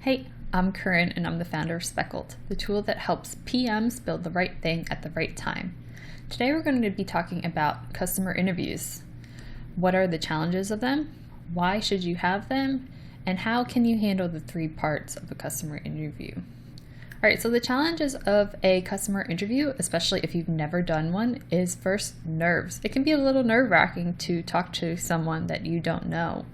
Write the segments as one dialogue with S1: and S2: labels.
S1: Hey, I'm Corinne and I'm the founder of Speckled, the tool that helps PMs build the right thing at the right time. Today we're going to be talking about customer interviews. What are the challenges of them? Why should you have them? And how can you handle the three parts of a customer interview? All right, so the challenges of a customer interview, especially if you've never done one, is first nerves. It can be a little nerve-wracking to talk to someone that you don't know.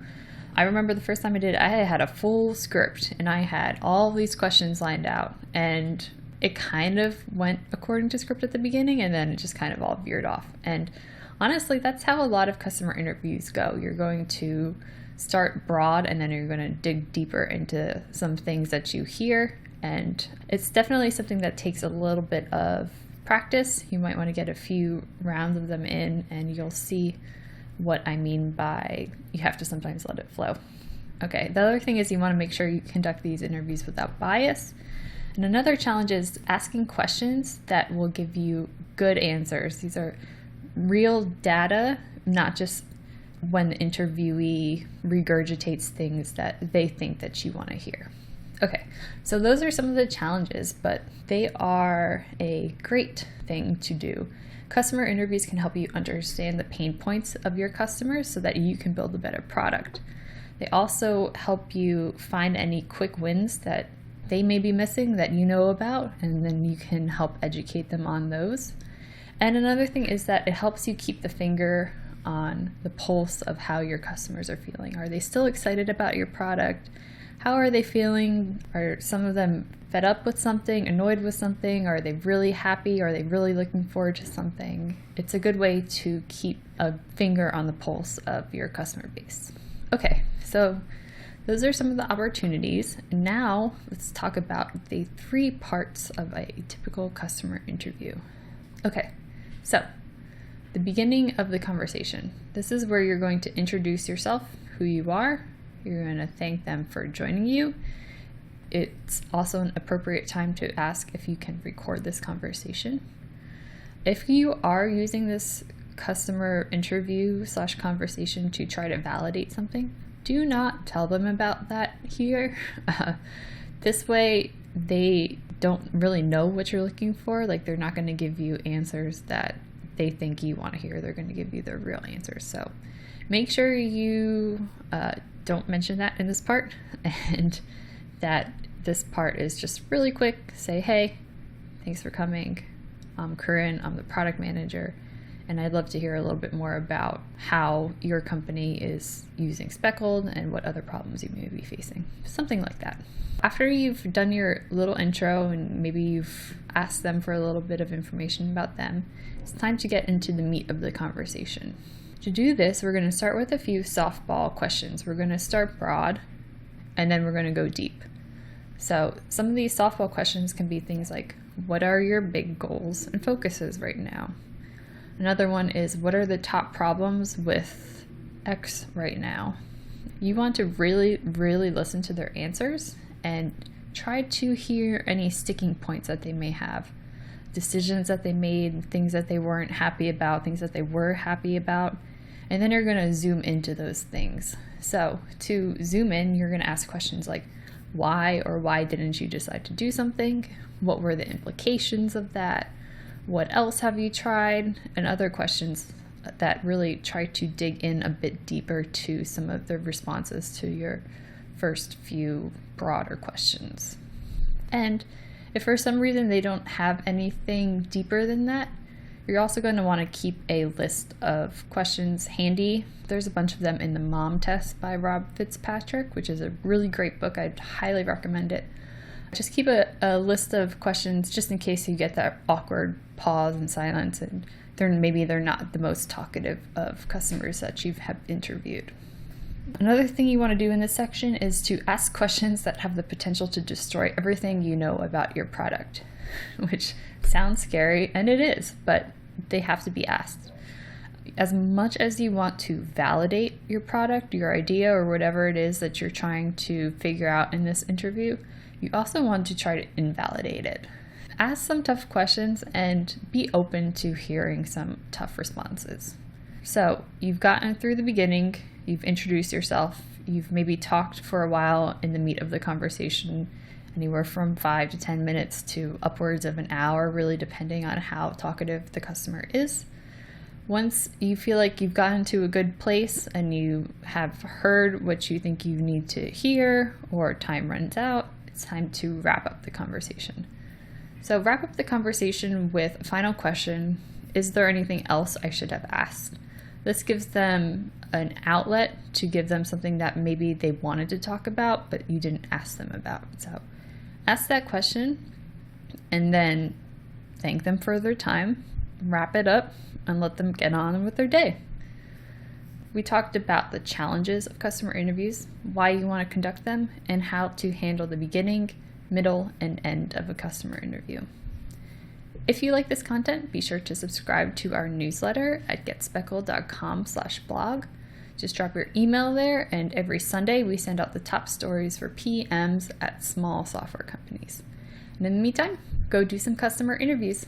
S1: I remember the first time I did it, I had a full script and I had all these questions lined out, and it kind of went according to script at the beginning and then it just kind of all veered off. And honestly, that's how a lot of customer interviews go. You're going to start broad and then you're going to dig deeper into some things that you hear, and it's definitely something that takes a little bit of practice. You might want to get a few rounds of them in and you'll see what I mean by you have to sometimes let it flow. Okay, the other thing is you want to make sure you conduct these interviews without bias. And another challenge is asking questions that will give you good answers. These are real data, not just when the interviewee regurgitates things that they think that you want to hear. Okay, so those are some of the challenges, but they are a great thing to do. Customer interviews can help you understand the pain points of your customers so that you can build a better product. They also help you find any quick wins that they may be missing that you know about, and then you can help educate them on those. And another thing is that it helps you keep the finger on the pulse of how your customers are feeling. Are they still excited about your product? How are they feeling? Are some of them fed up with something, annoyed with something? Are they really happy? Are they really looking forward to something? It's a good way to keep a finger on the pulse of your customer base. Okay, so those are some of the opportunities. Now let's talk about the three parts of a typical customer interview. Okay, so the beginning of the conversation. This is where you're going to introduce yourself, who you are. You're going to thank them for joining you. It's also an appropriate time to ask if you can record this conversation. If you are using this customer interview / conversation to try to validate something, do not tell them about that here. This way, they don't really know what you're looking for. Like, they're not going to give you answers that they think you want to hear. They're going to give you their real answers. So make sure you don't mention that in this part, and that this part is just really quick. Say, hey, thanks for coming. I'm Corinne, I'm the product manager, and I'd love to hear a little bit more about how your company is using Speckled and what other problems you may be facing. Something like that. After you've done your little intro and maybe you've asked them for a little bit of information about them, it's time to get into the meat of the conversation. To do this, we're going to start with a few softball questions. We're going to start broad, and then we're going to go deep. So some of these softball questions can be things like, what are your big goals and focuses right now? Another one is, what are the top problems with X right now? You want to really, really listen to their answers and try to hear any sticking points that they may have. Decisions that they made, things that they weren't happy about, things that they were happy about. And then you're going to zoom into those things. So to zoom in, you're going to ask questions like, why or why didn't you decide to do something? What were the implications of that? What else have you tried? And other questions that really try to dig in a bit deeper to some of the responses to your first few broader questions. And if for some reason they don't have anything deeper than that, you're also going to want to keep a list of questions handy. There's a bunch of them in the Mom Test by Rob Fitzpatrick, which is a really great book. I'd highly recommend it. Just keep a list of questions just in case you get that awkward pause and silence and maybe they're not the most talkative of customers that you have interviewed. Another thing you want to do in this section is to ask questions that have the potential to destroy everything you know about your product, which sounds scary, and it is, but they have to be asked. As much as you want to validate your product, your idea, or whatever it is that you're trying to figure out in this interview, you also want to try to invalidate it. Ask some tough questions and be open to hearing some tough responses. So you've gotten through the beginning, you've introduced yourself, You've maybe talked for a while in the meat of the conversation, anywhere from 5 to 10 minutes to upwards of an hour, really depending on how talkative the customer is. Once you feel like you've gotten to a good place and you have heard what you think you need to hear, or time runs out, it's time to wrap up the conversation. So wrap up the conversation with a final question: is there anything else I should have asked? This gives them an outlet to give them something that maybe they wanted to talk about, but you didn't ask them about. So ask that question and then thank them for their time, wrap it up, and let them get on with their day. We talked about the challenges of customer interviews, why you want to conduct them, and how to handle the beginning, middle, and end of a customer interview. If you like this content, be sure to subscribe to our newsletter at getspeckled.com/blog. Just drop your email there, and every Sunday we send out the top stories for PMs at small software companies. And in the meantime, go do some customer interviews.